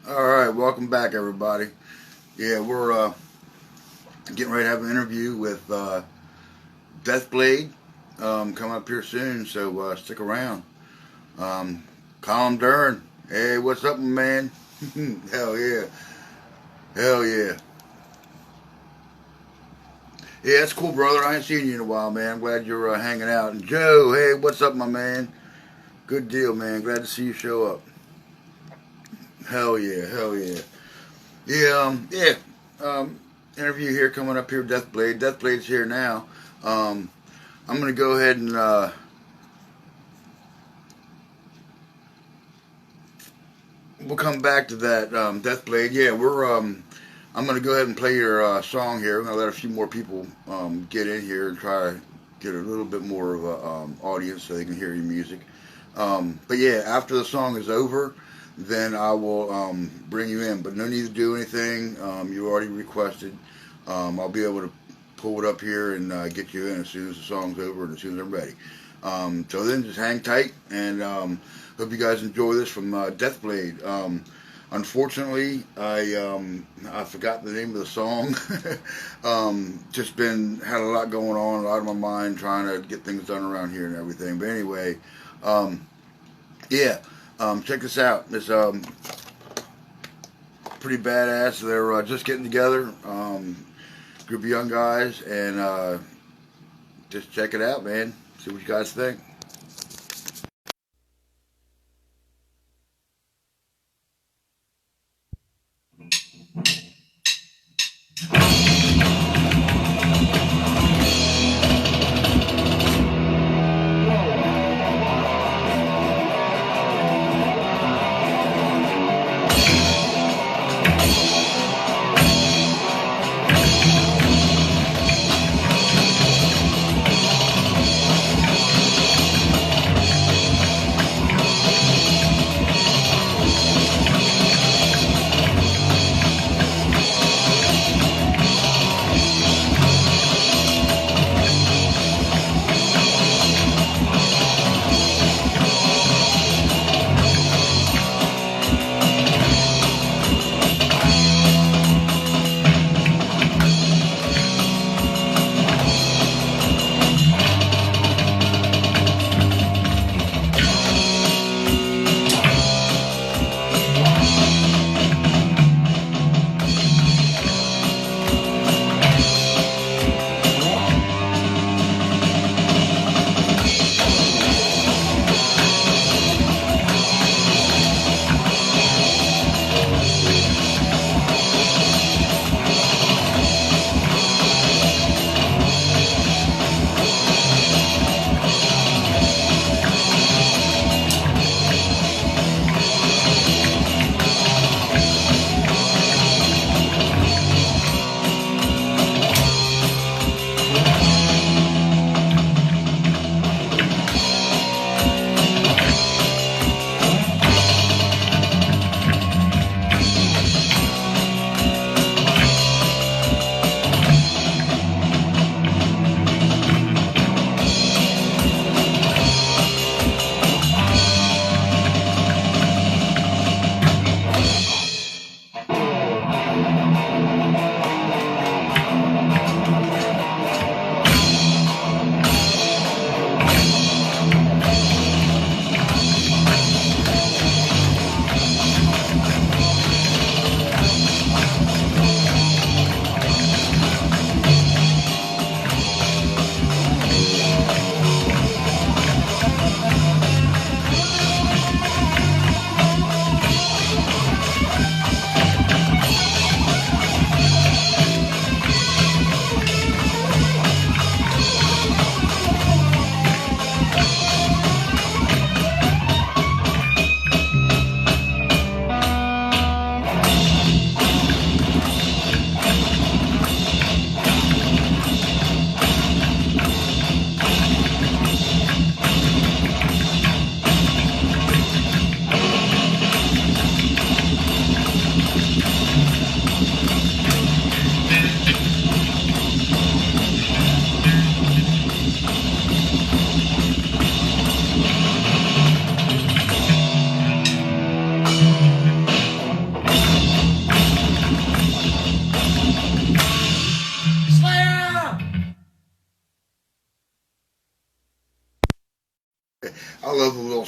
All right, welcome back, everybody. Yeah, we're getting ready to have an interview with Deathblade coming up here soon, so stick around. Colin Dern, hey, what's up, man? Hell yeah, hell yeah. Yeah, that's cool, brother. I ain't seen you in a while, man. I'm glad you're hanging out. And Joe, hey, what's up, my man? Good deal, man. Glad to see you show up. Hell yeah, hell yeah. Yeah. Interview here coming up here, Deathblade. Deathblade's here now. Um, I'm gonna go ahead and we'll come back to that. Deathblade. Yeah, we're. I'm gonna go ahead and play your song here. I'm gonna let a few more people get in here and try to get a little bit more of a audience so they can hear your music. But yeah, after the song is over, then I will bring you in. But no need to do anything. You already requested. I'll be able to pull it up here and get you in as soon as the song's over and as soon as I'm ready. So then, just hang tight and hope you guys enjoy this from Deathblade. Unfortunately, I forgot the name of the song. Just been had a lot going on, a lot on my mind, trying to get things done around here and everything. But anyway, yeah, check this out. It's pretty badass. They're just getting together, group of young guys, and just check it out, man. See what you guys think.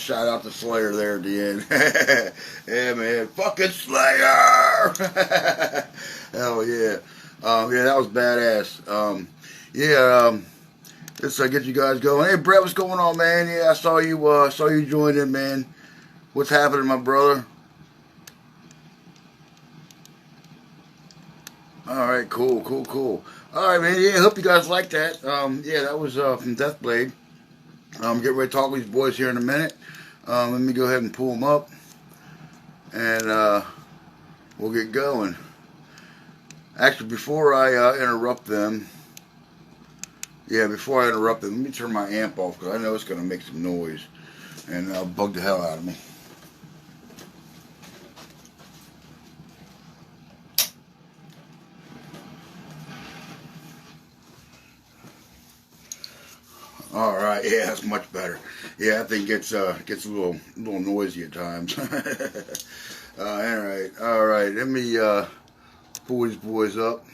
shout out to Slayer there at the end. Yeah, man, fucking Slayer! Hell yeah. Yeah, that was badass. Yeah, let's get you guys going. Hey, Brett, what's going on, man? Yeah, I saw you join in, man. What's happening, my brother? All right, cool, cool, cool. All right, man. Yeah, hope you guys like that. Yeah, that was from Deathblade. Get ready to talk with these boys here in a minute. Let me go ahead and pull them up, and we'll get going. Actually, before I interrupt them, let me turn my amp off because I know it's going to make some noise and bug the hell out of me. All right, yeah, that's much better. Yeah, that thing gets a little noisy at times. All right. Let me pull these boys up.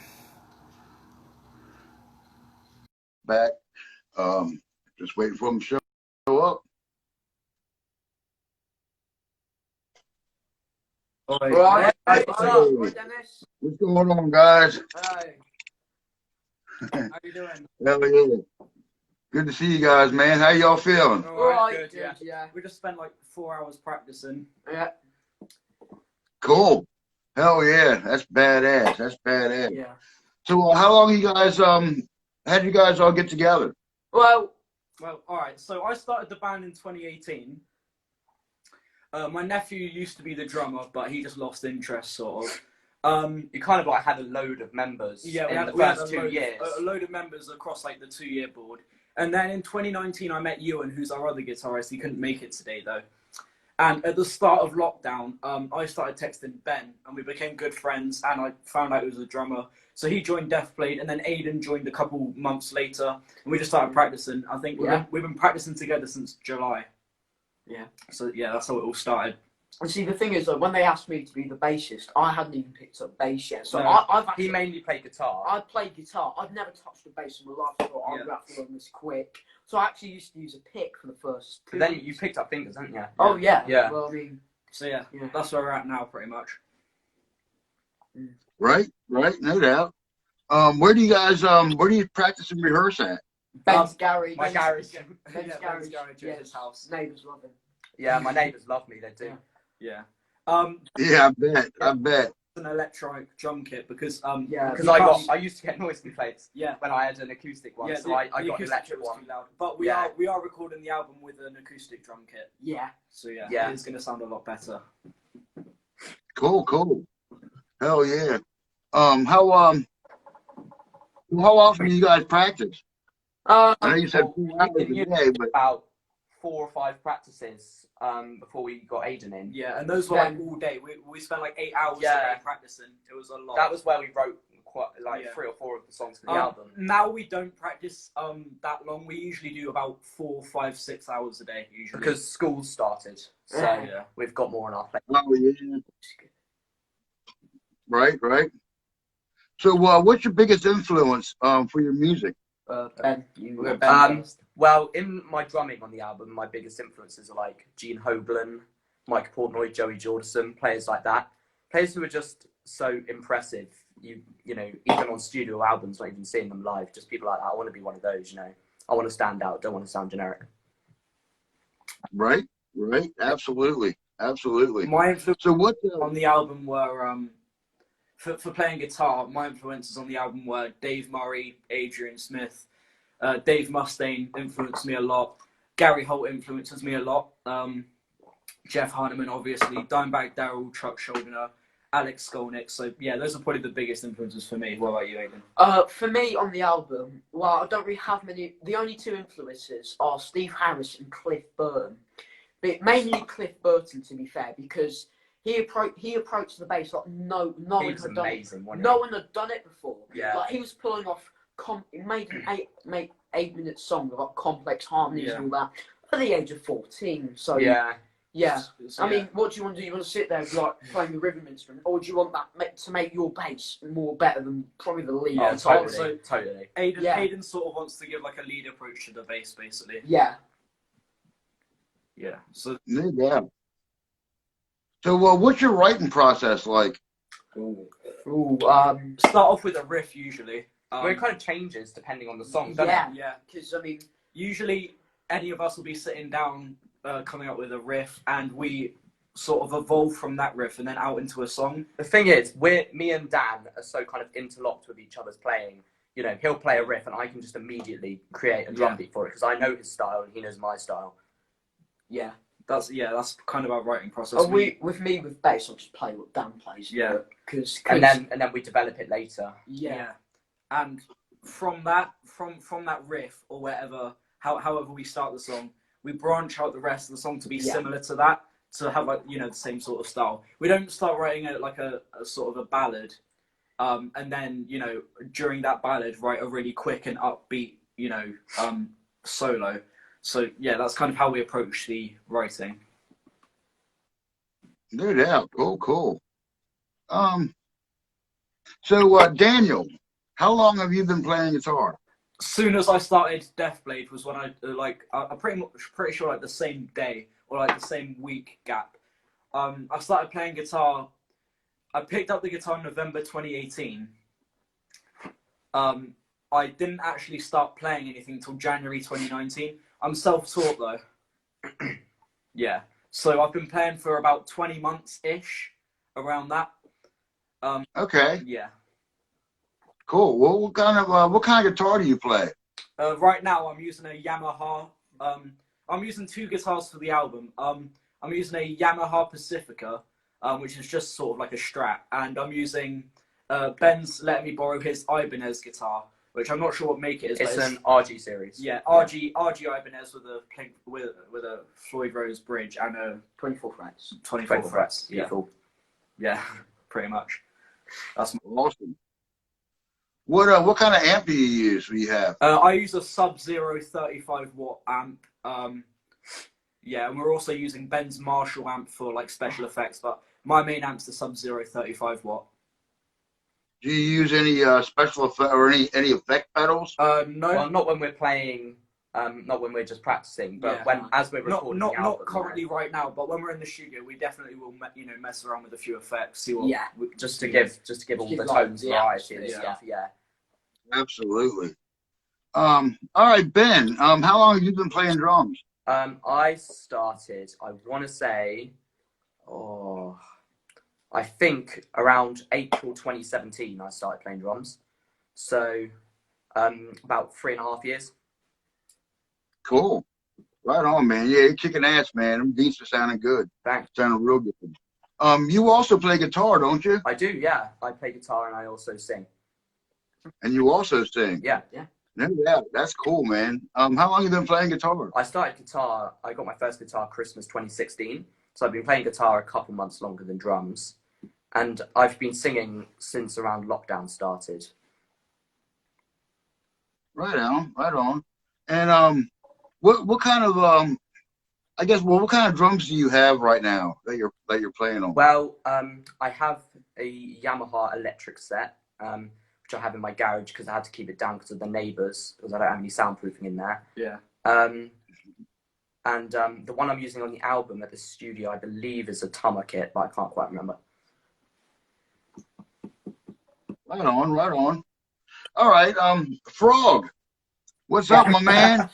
Back. Just waiting for them to show up. Right. Hey, What's going on, guys? Hi. How you doing? Hell yeah. Good to see you guys, man. How y'all feeling? All right, good, yeah. We just spent like 4 hours practicing. Yeah. Cool. Hell yeah. That's badass. That's badass. Yeah. So how long you guys how did you guys all get together? Well, all right. So I started the band in 2018. My nephew used to be the drummer, but he just lost interest, sort of. You kind of like had a load of members in the first 2 years. A load of members across like the 2-year board. And then in 2019, I met Ewan, who's our other guitarist. He couldn't make it today, though. And at the start of lockdown, I started texting Ben, and we became good friends, and I found out he was a drummer. So he joined Deathblade, and then Aiden joined a couple months later, and we just started practicing. I think we've been practicing together since July. Yeah. So, yeah, that's how it all started. And see, the thing is, when they asked me to be the bassist, I hadn't even picked up bass yet. So No. I've actually, He mainly played guitar. I played guitar. I've never touched a bass in my life. I thought I'd have to learn this quick. So I actually used to use a pick for the first 2 But then weeks. you picked up fingers, haven't you? Oh yeah. Yeah. Well, I mean, So, yeah, that's where we're at now, pretty much. Right, no doubt. Where do you practice and rehearse at? Ben's garage. My garage. Ben's Garage garage. at his house. Neighbours love him. Yeah, my neighbours love me, they do. Yeah. Yeah, I bet. An electronic drum kit because Because you I used to get noise complaints when I had an acoustic one, so I got an electric one. too loud. But we are recording the album with an acoustic drum kit. Yeah. So yeah, it's gonna sound a lot better. Cool. Hell yeah. How often do you guys practice? I know you said 4 hours a day, but About 4 or 5 practices before we got Aiden in. Yeah, and those were like all day. We spent like 8 hours a day practicing. It was a lot. That was where we wrote quite like 3 or 4 of the songs for the album. Now we don't practice that long. We usually do about 4, 5, 6 hours a day usually. Because school started, so we've got more on our plate. oh yeah. Right. So what's your biggest influence for your music? Ben. Well, in my drumming on the album, my biggest influences are like Gene Hoglan, Mike Portnoy, Joey Jordison, players like that. Players who are just so impressive. You know, even on studio albums, not even seeing them live, just people like that. I want to be one of those, you know. I want to stand out, don't want to sound generic. Right. Absolutely. My influence So what on the album were for playing guitar. My influences on the album were Dave Murray, Adrian Smith, Dave Mustaine influenced me a lot. Gary Holt influences me a lot. Jeff Heineman, obviously. Dimebag Darrell, Chuck Schuldiner, Alex Skolnick. So yeah, those are probably the biggest influences for me. What about you, Aiden? For me on the album, well, I don't really have many. The only 2 influences are Steve Harris and Cliff Burton. But mainly Cliff Burton, to be fair, because he approached the bass like no one had done it. No one had done it before. Yeah. Like he was pulling off. He made an 8-minute song with like complex harmonies and all that at the age of 14. So yeah. I mean, what do you want to do? You want to sit there like playing the rhythm instrument, or do you want that to make your bass more better than probably the lead? Oh, totally. Aiden sort of wants to give like a lead approach to the bass, basically. Yeah. Yeah. So Yeah. So, what's your writing process like? Start off with a riff usually. Well, it kind of changes depending on the song, doesn't yeah, it? yeah. Because I mean, usually any of us will be sitting down, coming up with a riff, and we sort of evolve from that riff and then out into a song. The thing is, me and Dan are so kind of interlocked with each other's playing. You know, he'll play a riff and I can just immediately create a drum beat for it because I know his style and he knows my style. yeah. That's kind of our writing process. With bass, I'll just play what Dan plays. Yeah. And then we develop it later. Yeah. And from that riff or whatever, however we start the song, we branch out the rest of the song to be similar to that, to have like, you know, the same sort of style. We don't start writing it like a sort of a ballad, and then, you know, during that ballad write a really quick and upbeat, you know, solo. So yeah, that's kind of how we approach the writing. No doubt. Cool. So, Daniel, how long have you been playing guitar? As soon as I started Deathblade was when I'm pretty sure like the same day or like the same week gap. I started playing guitar. I picked up the guitar in November 2018. I didn't actually start playing anything until January 2019. I'm self-taught though. Yeah. So I've been playing for about 20 months-ish, around that. Okay. Yeah. Cool. Well, what kind of guitar do you play? Right now I'm using a Yamaha. I'm using two guitars for the album. I'm using a Yamaha Pacifica, which is just sort of like a Strat, and I'm using Ben's letting me borrow his Ibanez guitar, which I'm not sure what make it is. It's an RG series. Yeah, RG Ibanez with a Floyd Rose bridge and a 24 frets. 24 frets. Yeah. Beautiful. Yeah, pretty much. That's Awesome. What kind of amp do you use? What do you have? I use a Sub-Zero 35 watt amp. Yeah, and we're also using Ben's Marshall amp for like special effects, but my main amp's the Sub-Zero 35 watt. Do you use any special effect or any effect pedals? No, well, not when we're playing. Not when we're just practicing, but as we're recording the album. Not currently right now, but when we're in the studio, we definitely will, you know, mess around with a few effects, see what. Just to give all the tones variety and stuff. Yeah. Absolutely. All right, Ben. How long have you been playing drums? I started. I want to say, I think around April 2017, I started playing drums. So, about 3.5 years. Cool. Right on, man. Yeah, you're kicking ass, man. Them beats are sounding good. Thanks. Sounding real good. You also play guitar, don't you? I do, yeah. I play guitar and I also sing. And you also sing. Yeah. Yeah, that's cool, man. How long have you been playing guitar? I started guitar. I got my first guitar Christmas 2016. So I've been playing guitar a couple months longer than drums. And I've been singing since around lockdown started. Right on. And what kind of what kind of drums do you have right now that you're playing on? Well, I have a Yamaha electric set, which I have in my garage because I had to keep it down because of the neighbours, because I don't have any soundproofing in there. Yeah. And the one I'm using on the album at the studio, I believe, is a Tama kit, but I can't quite remember. Right on. All right, Frog. What's up, my man?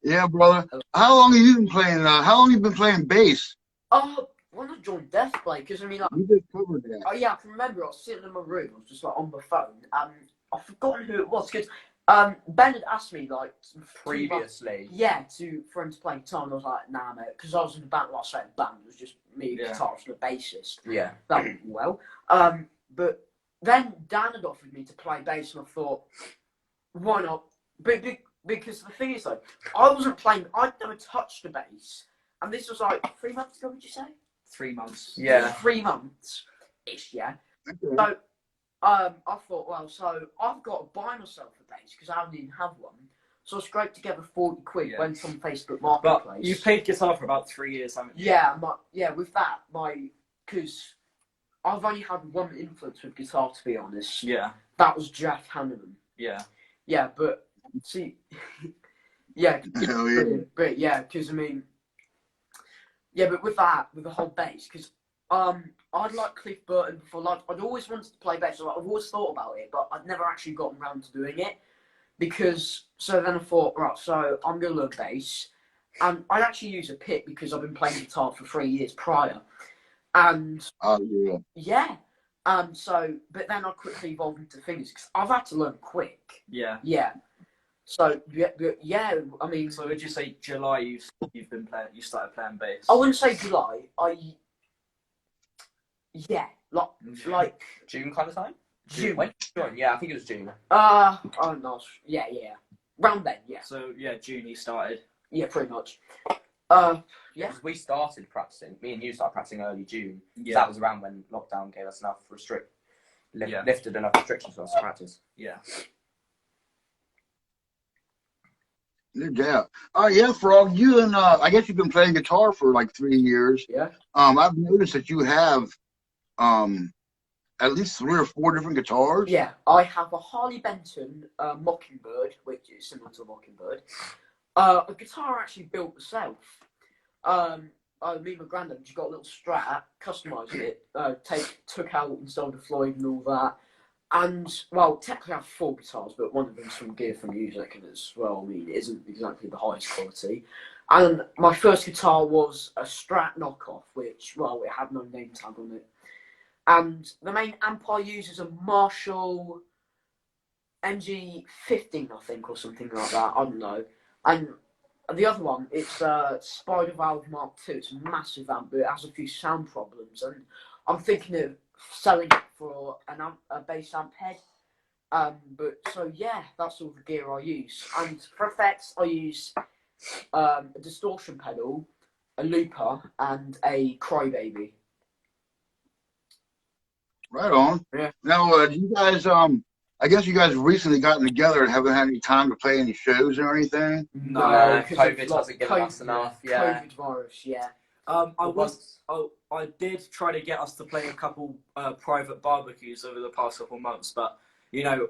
Yeah, brother. How long have you been playing? How long have you been playing bass? When I joined Deathblade, because I mean, like, You just covered that. oh yeah, I can remember. I was sitting in my room. I was just like on my phone. I've forgotten who it was because Ben had asked me like Previously. For him to play guitar, and I was like, nah, mate, because I was in a band. Last night, band it was just me, the guitarist, and the bassist. Yeah. That went well. But then Dan had offered me to play bass, and I thought, why not? Because the thing is, though, I wasn't playing. I'd never touched the bass, and this was like 3 months ago. Would you say? 3 months. Yeah. 3 months ish. Yeah. Okay. So, I thought, well, so I've got to buy myself a bass because I didn't have one. So I scraped together 40 quid, went on Facebook Marketplace. But you've played guitar for about 3 years, haven't you? Yeah, with that, because I've only had one influence with guitar, to be honest. Yeah. That was Jack Hanneman. Yeah. Yeah, but see, Yeah, Hell yeah. brilliant, brilliant. Yeah, because I mean, yeah, but with that, with the whole bass, because I'd like Cliff Burton before. Like, I'd always wanted to play bass. So, like, I've always thought about it, but I'd never actually gotten around to doing it. Because so then I thought, right, so I'm gonna learn bass, and I'd actually use a pick because I've been playing guitar for 3 years prior, and Oh yeah. yeah, so but then I quickly evolved into fingers because I've had to learn quick. Yeah. Yeah. So yeah, I mean, So would you say July you've been playing? You started playing bass? I wouldn't say July. Yeah, like June kind of time. June. When? June. Yeah, I think it was June. I'm not. Yeah, round then. Yeah. So yeah, June you started. Yeah, pretty much. Yeah. 'Cause we started practicing. Me and you started practicing early June. Yeah. That was around when lockdown gave us enough lifted enough restrictions for us to practice. Yeah. No doubt. Yeah, Frog, you and I guess you've been playing guitar for like 3 years. Yeah. I've noticed that you have at least 3 or 4 different guitars. Yeah, I have a Harley Benton Mockingbird, which is similar to a Mockingbird. A guitar I actually built myself. Me and my granddad just got a little Strat, customised it, took out and sold a Floyd and all that. And, well, technically I have 4 guitars, but one of them's from Gear for Music, and as well, I mean, it isn't exactly the highest quality. And my first guitar was a Strat knockoff, which, well, it had no name tag on it. And the main amp I use is a Marshall MG15, I think, or something like that. I don't know. And the other one, it's Spider Valve Mark II. It's a massive amp, but it has a few sound problems. And I'm thinking of selling it for a bass amp head. But so yeah, that's all the gear I use. And for effects, I use a distortion pedal, a looper, and a crybaby. Right on. Yeah. Now, do you guys I guess you guys recently gotten together and haven't had any time to play any shows or anything? No, 'cause COVID of, hasn't given us enough. Yeah. COVID virus, yeah. I did try to get us to play a couple private barbecues over the past couple of months, but you know,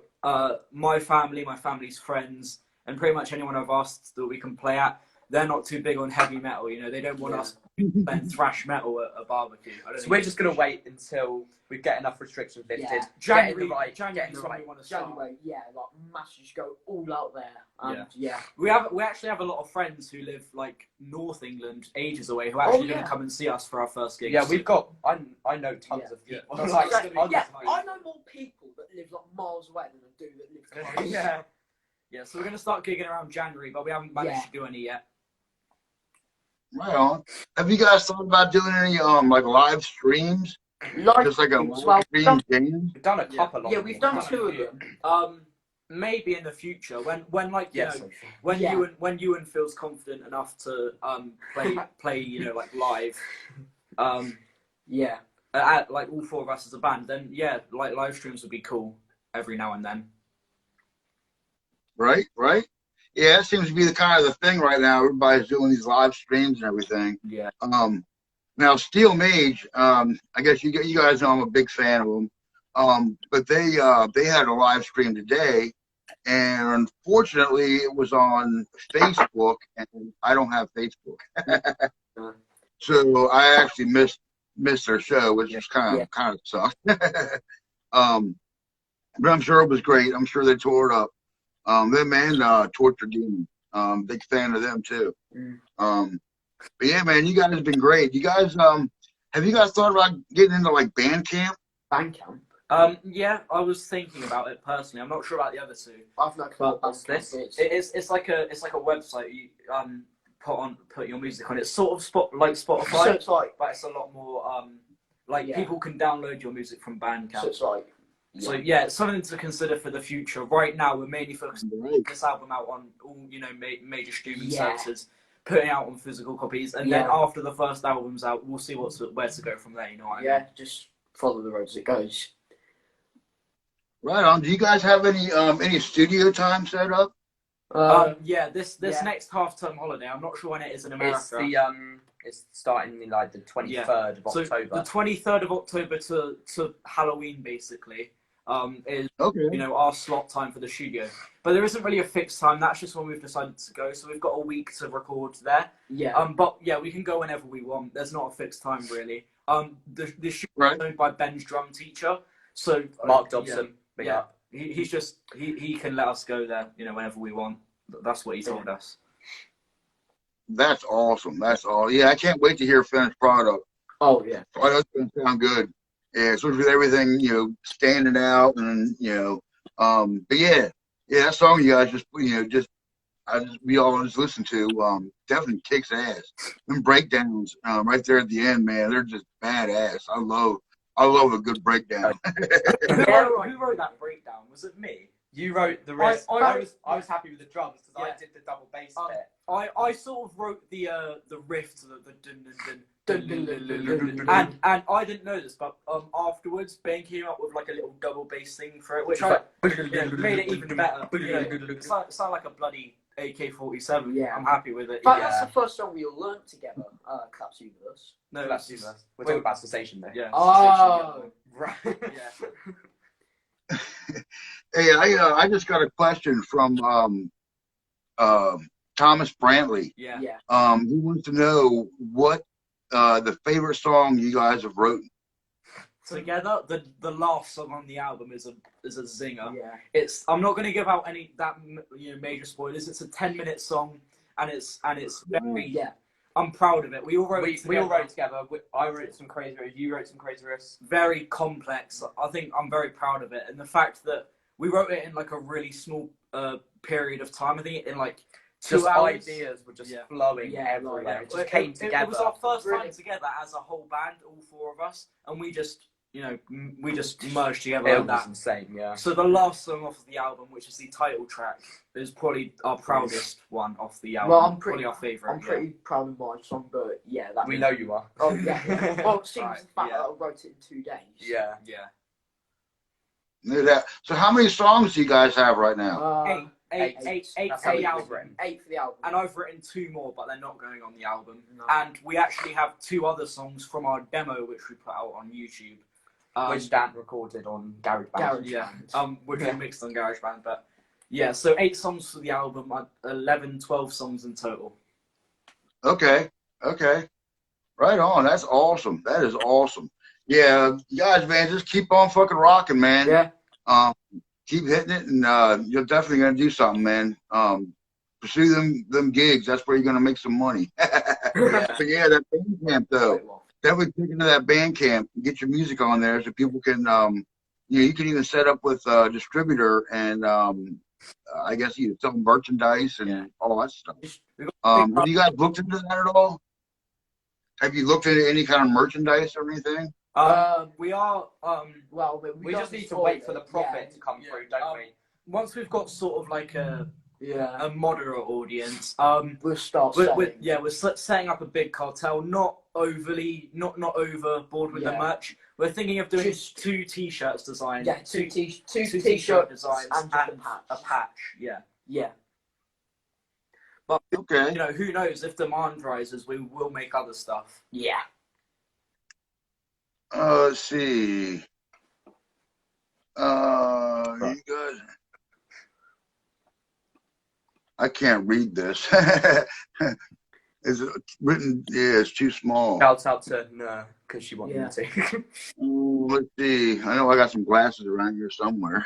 my family's friends, and pretty much anyone I've asked that we can play at, they're not too big on heavy metal. You know, they don't want us playing thrash metal at a barbecue. So we're just gonna wait until we get enough restrictions lifted. Yeah. January, January's when right. we want to start. January, yeah, like masses go all out there. And yeah. We actually have a lot of friends who live like North England, ages away, who are actually going to come and see us for our first gig. Yeah, we've got. I know tons of people. Yeah. Like, I know more people that live like miles away than I do that live close. Yeah. So we're going to start gigging around January, but we haven't managed to do any yet. Right on. Have you guys thought about doing any like live streams? Just like a live stream game? We've done a couple. Yeah, we've done 2 of them. Maybe in the future, when like you know, when Ewan feels confident enough to play you know, like live, like all 4 of us as a band, then yeah, like live streams would be cool every now and then. Right. Yeah, it seems to be the kind of the thing right now. Everybody's doing these live streams and everything. Yeah. Now Steel Mage, I guess you guys know I'm a big fan of them. But they had a live stream today, and unfortunately it was on Facebook, and I don't have Facebook, so I actually missed their show, which is kind of sucked. But I'm sure it was great. I'm sure they tore it up. Them and Torture Demon. Big fan of them too. But yeah, man, you guys have been great. You guys, have you guys thought about getting into like Bandcamp? Bandcamp. Yeah, I was thinking about it personally. I'm not sure about the other 2. I've not But about this. It's like a website you put your music on. It's sort of like Spotify, So it's like, but it's a lot more people can download your music from Bandcamp. so it's like. So yeah, it's something to consider for the future. Right now, we're mainly focusing this album out on all major streaming services, putting out on physical copies, and then after the first album's out, we'll see where to go from there. You know what I mean? Yeah, just follow the road as it goes. Right on. Do you guys have any studio time set up? This next half-term holiday. I'm not sure when it is in America. It's starting in like the 23rd of October. So the 23rd of October to Halloween, basically. is Okay. our slot time for the studio. But there isn't really a fixed time. That's just when we've decided to go. So we've got a week to record there. Yeah. But yeah, we can go whenever we want. There's not a fixed time really. The studio Right. is owned by Ben's drum teacher. So Mark Dobson. Big yeah. up. He can let us go there, whenever we want. That's what he told us. That's awesome. That's all. Yeah, I can't wait to hear finished product. Oh yeah. I know it's gonna sound good. Yeah, especially with everything, standing out and but yeah, that song you guys we all just listen to, definitely kicks ass. Them breakdowns, right there at the end, man, they're just badass. I love a good breakdown. Who wrote that breakdown? Was it me? You wrote the riff. I was happy with the drums because I did the double bass bit. I sort of wrote the riff to the dun dun dun, and I didn't know this, but afterwards Ben came up with like a little double bass thing for it, which made it even better. It sounded like a bloody AK-47. Yeah. I'm happy with it. But that's the first song we all learned together. Claps Universe. No, That's we're talking about Cessation there. Yeah. Oh. Right. Yeah. Hey, I just got a question from Thomas Brantley. Yeah. Yeah. He wants to know what the favorite song you guys have written. Together, the last song on the album is a zinger. Yeah. I'm not going to give out any major spoilers. It's a 10-minute song, and it's very. Yeah. I'm proud of it. We all wrote it together. We all wrote together. I wrote some crazy riffs. You wrote some crazy riffs. Very complex. I think I'm very proud of it, and the fact that we wrote it in like a really small period of time. I think in like 2 hours. Ideas were just flowing everywhere. It just came together. It was our first time together as a whole band, all four of us, and we just merged together It like was that. insane, yeah. So the last song off of the album, which is the title track, is probably our proudest one off the album. Well, probably our favourite. I'm pretty proud of my song, but yeah, that We know you are. Oh yeah. Well, it seems the fact yeah. that I wrote it in 2 days. Yeah. So how many songs do you guys have right now? Eight That's for how the many album. we've written. 8 for the album. And I've written 2 more, but they're not going on the album. No. And we actually have 2 other songs from our demo, which we put out on YouTube. Which Dan recorded on GarageBand. Yeah. Which we mixed on GarageBand, but yeah. So 8 songs for the album, 11, 12 songs in total. Okay. Right on. That's awesome. That is awesome. Yeah, guys, man, just keep on fucking rocking, man. Yeah. Keep hitting it, and you're definitely gonna do something, man. Pursue them gigs. That's where you're gonna make some money. But yeah, that Bandcamp though. Definitely take into that Bandcamp and get your music on there so people can, you can even set up with a distributor and I guess you sell merchandise and all that stuff. Have you guys looked into that at all? Have you looked into any kind of merchandise or anything? We are. Well, we just need to wait for the profit to come through, don't we? Once we've got sort of like a moderate audience, we'll start. We're setting up a big cartel, not overboard with the merch. We're thinking of doing just 2 t-shirts designs. Yeah, two t-shirt designs and a patch. Yeah. But okay, who knows? If demand rises, we will make other stuff. Yeah. Let's see. You guys. I can't read this. Is it written? Yeah, it's too small. Shouts out to no, because she wanted me to. Let's see. I know I got some glasses around here somewhere.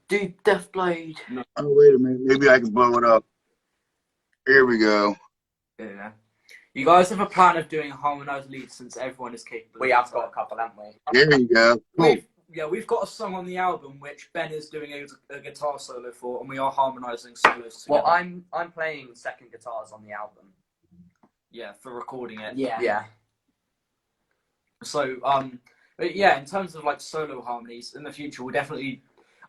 Do Deathblade. Oh, wait a minute. Maybe I can blow it up. Here we go. Yeah. You guys have a plan of doing a harmonized lead since everyone is capable. We have got a couple, haven't we? There you go. Cool. We've got a song on the album which Ben is doing a guitar solo for, and we are harmonizing solos together. Well, I'm playing second guitars on the album. Yeah, for recording it. Yeah. So, but yeah, in terms of like solo harmonies in the future, we'll definitely.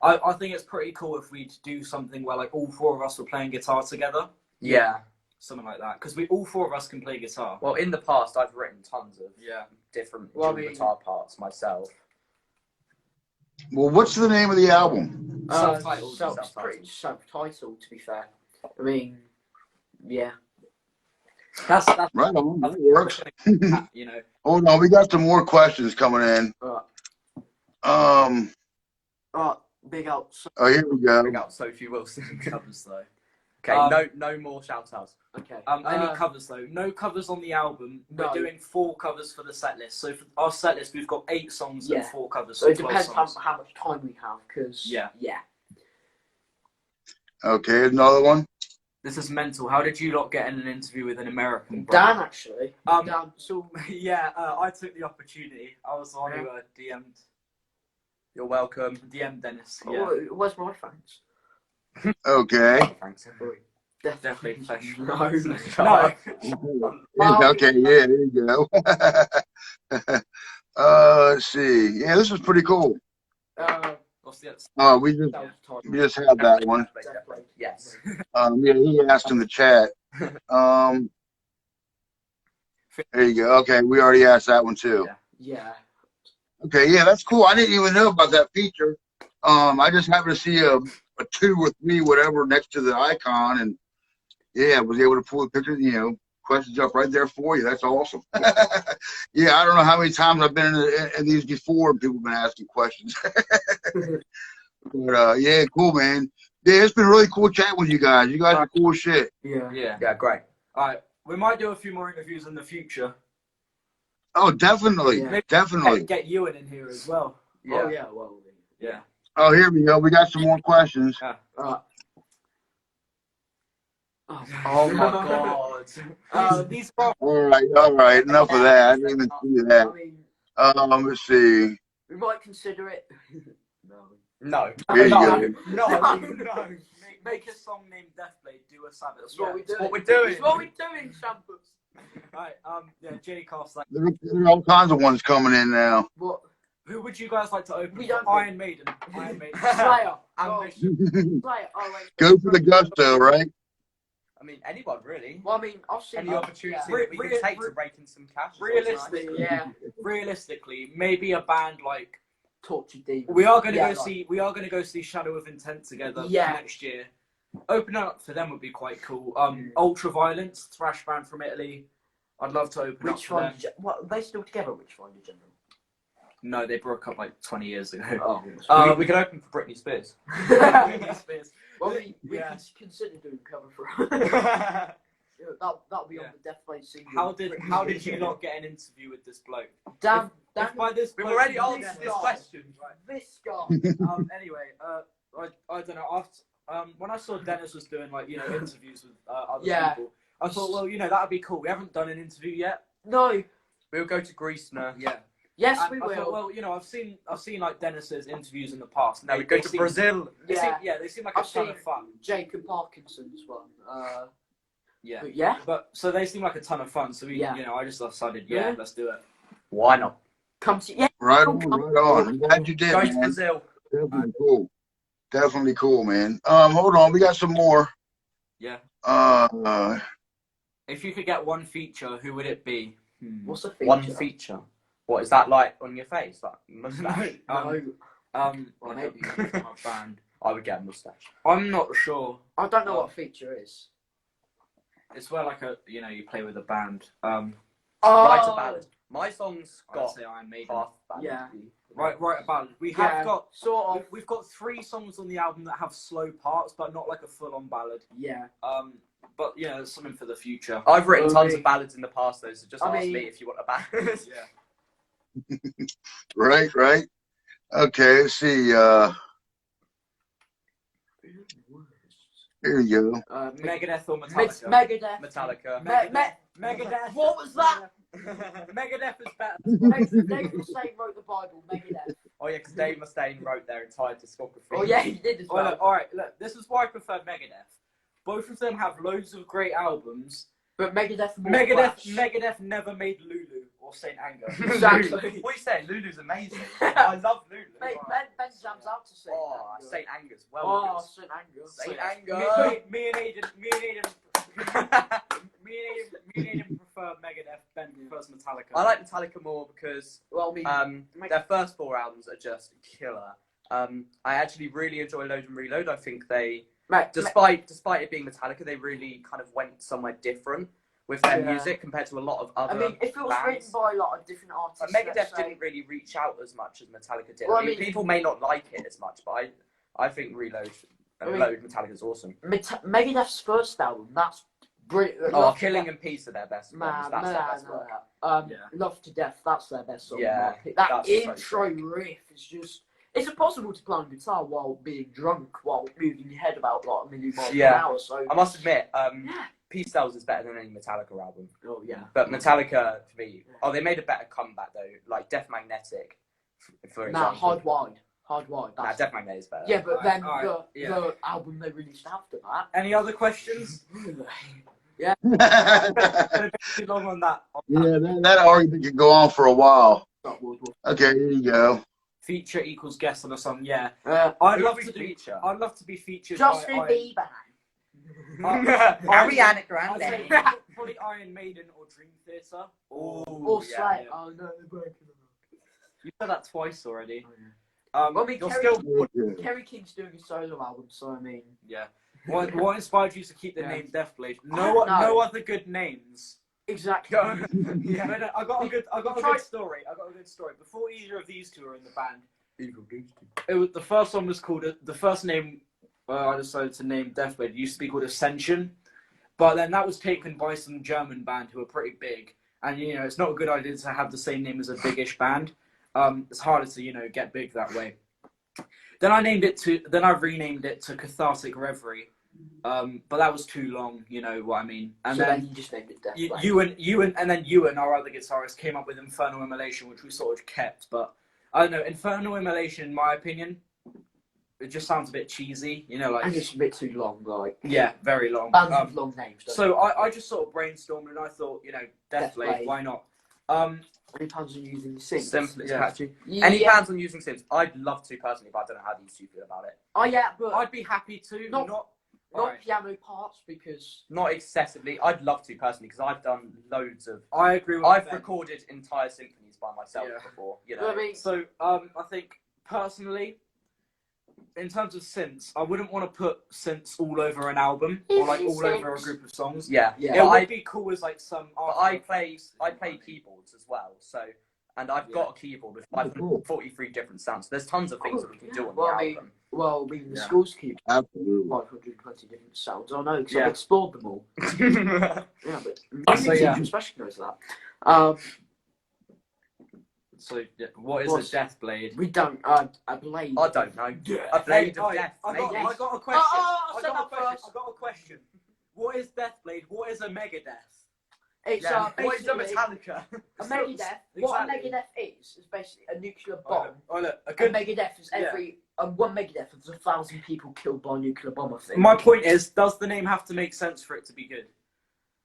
I think it's pretty cool if we do something where like all 4 of us were playing guitar together. Yeah. Something like that, because all 4 of us can play guitar. Well, in the past, I've written tons of different guitar parts myself. Well, what's the name of the album? Self-titled. Pretty self-titled, to be fair. I mean, yeah. That's Right on. That works. you know. Hold on, we got some more questions coming in. Big up. Oh, here we go. Bring out Sophie Wilson. Covers though. Okay, no more shout outs. Okay. Any covers though? No covers on the album. No. We're doing 4 covers for the set list. So for our set list, we've got 8 songs and 4 covers. So it depends how songs. much time we have, because yeah. Okay, another one. This is mental. How did you lot get in an interview with an American? Dan actually. Dan. So yeah, I took the opportunity. I was the one who DM'd. You're welcome. DM Dennis. Oh, Yeah. where's my thanks? Okay. Thanks. Definitely professional. No. Okay, yeah, there you go. Let's see. Yeah, this was pretty cool. What's the We just had that one. Yes. Yeah, he asked in the chat. There you go. Okay, we already asked that one too. Yeah. Okay, yeah, that's cool. I didn't even know about that feature. I just happened to see a 2 or 3 whatever next to the icon, and yeah, I was able to pull the picture, questions up right there for you. That's awesome. Yeah, I don't know how many times I've been in these before and people have been asking questions. But yeah, cool, man. Yeah, it's been really cool chatting with you guys. You guys are cool as shit. Yeah, great. All right, we might do a few more interviews in the future. Oh, definitely, definitely. Get Ewan in here as well. Yeah. Oh, yeah, well, yeah. Oh, here we go. We got some more questions. Oh my god. These are All right. Enough of that. I didn't even see that. I mean, Let's see. we might consider it. No. Here you go. No. Make a song named Deathblade. Do a Sabbath. That's what we're doing. What we're doing. It's what we're doing, Shampus. Right. Yeah. J Cast. Like, There are all kinds of ones coming in now. What? who would you guys like to open? We don't. Iron Maiden. Iron Maiden. Slayer. Ambition. Slayer. Oh, wait. Go for the gusto, right? I mean, anyone really. Well, I mean, I've seen Any opportunity yeah. that we can take to rake in some cash. Realistically, maybe a band like Tortured Demons. we are going to go see Shadow of Intent together next year. Opening up for them would be quite cool. Ultraviolence, thrash band from Italy. I'd love to open up for them. What, are they still together? Which one in general? No, they broke up like 20 years ago. We could open for Britney Spears. Well, we can consider doing cover for that'll be on the Deathblade single. How did you not get an interview with this bloke? Dan, by this We've already answered this question. This guy. Anyway, I don't know. After, when I saw Dennis was doing interviews with other people, I thought, well, that'd be cool. We haven't done an interview yet. No. We'll go to Greece now. Yeah. Yes, and we I will. Thought, well, I've seen like Dennis's interviews in the past. Now we go to Brazil. They seem like a ton of fun. Jacob Parkinson's one. Yeah. But so they seem like a ton of fun. So I just decided, let's do it. Why not? Come to Right on. I'm glad you did, Go man. to Brazil. Definitely cool. Definitely cool, man. Hold on, we got some more. Yeah. If you could get one feature, who would it be? What's a feature? One feature. What is that like on your face? Like mustache? Maybe a band. I would get a mustache. I'm not sure. I don't know what a feature is. It's where you play with a band. Write a ballad. My song's got Iron Maiden. half ballad. Yeah. Write a ballad. We have got sort of. We've got 3 songs on the album that have slow parts, but not like a full-on ballad. Yeah. But it's something for the future. I've written tons of ballads in the past, though, so just ask me if you want a ballad. Right. Okay, let's see. Here you go. Megadeth or Metallica? Megadeth. Megadeth. What was that? Megadeth is better. Dave Mustaine wrote the Bible. Megadeth. Oh yeah, because Dave Mustaine wrote their entire discography. Oh yeah, he did as well. All right, look, this is why I prefer Megadeth. Both of them have loads of great albums, but Megadeth never made Lulu or Saint Anger. Exactly. What are you saying? Lulu's amazing. I love Lulu. Ben jams out to Saint Anger. Saint Anger's well. Saint Anger. Saint Anger. Me and Aiden prefer Megadeth. Ben prefers Metallica. I like Metallica more because their first 4 albums are just killer. I actually really enjoy Load and Reload. I think they, despite it being Metallica, they really kind of went somewhere different. with their music compared to a lot of other I mean, if it was bands. written by like a different artist, Megadeth didn't really reach out as much as Metallica did. Well, I mean, people may not like it as much, but I think Reload Metallica's awesome. Megadeth's first album, that's brilliant. Killing and Peace are their best ones. That's their best work. Love to Death, that's their best song. Yeah, that intro riff is just. It's impossible to play on guitar while being drunk, while moving your head about like a million miles per hour. So I must admit, Peace Sells is better than any Metallica album. Oh yeah. But Metallica, for me, they made a better comeback though. Like Death Magnetic, for example. Hard Wide. Death Magnetic is better. Yeah, but then the album they released after that. Any other questions? Yeah. Too long on that. Yeah, that argument could go on for a while. Okay, here you go. Feature equals guest on a song. Yeah, I'd love to feature. I'd love to be featured. Justin Bieber. Ariana Grande. I'd say probably Iron Maiden or Dream Theater. Or Slay. Yeah. Oh no, they're breaking them. You said that twice already. Oh, yeah. I mean, you're Kerry King's doing a solo album, so I mean. Yeah. What inspired you to keep the name Deathblade? No other good names. Exactly. Yeah. I got a good story. Before either of these two were in the band, the first one was called the first name. I decided to name Deathblade. It used to be called Ascension, but then that was taken by some German band who are pretty big, and it's not a good idea to have the same name as a biggish band. It's harder to get big that way. Then I renamed it to Cathartic Reverie. But that was too long, you know what I mean. And so then you just named it Deathblade. Ewan, our other guitarist, came up with Infernal Immolation, which we sort of kept. But I don't know, Infernal Immolation, in my opinion, it just sounds a bit cheesy, and it's a bit too long, like. Yeah, very long. Bands with long names. So I just sort of brainstormed and I thought, Deathblade, why not? Any plans on using synths? Simple, it's catchy. Any plans on using synths? I'd love to personally, but I don't know how these two feel about it. Oh yeah, but I'd be happy to. Not piano parts because not excessively. I'd love to personally because I've done loads of. I agree with I've recorded entire symphonies by myself before. I mean, so I think personally, in terms of synths, I wouldn't want to put synths all over an album or like all over a group of songs. Yeah. It would be cool as like some. But I play keyboards as well, so. And I've got a keyboard with 543 different sounds. There's tons of things that we can do on the album. The school's keyboard. Absolutely. 520 different sounds. I know, because I've explored them all. But especially knows that. So, what is a Deathblade? We don't. A blade. I don't know. A blade of death. I got a question. I got a question. What is Deathblade? What is a Megadeth? It's what is a Metallica? A Megadeth. What a Megadeth is basically a nuclear bomb. A Megadeth is one Megadeth is 1,000 people killed by a nuclear bomb. I think. My point is, does the name have to make sense for it to be good?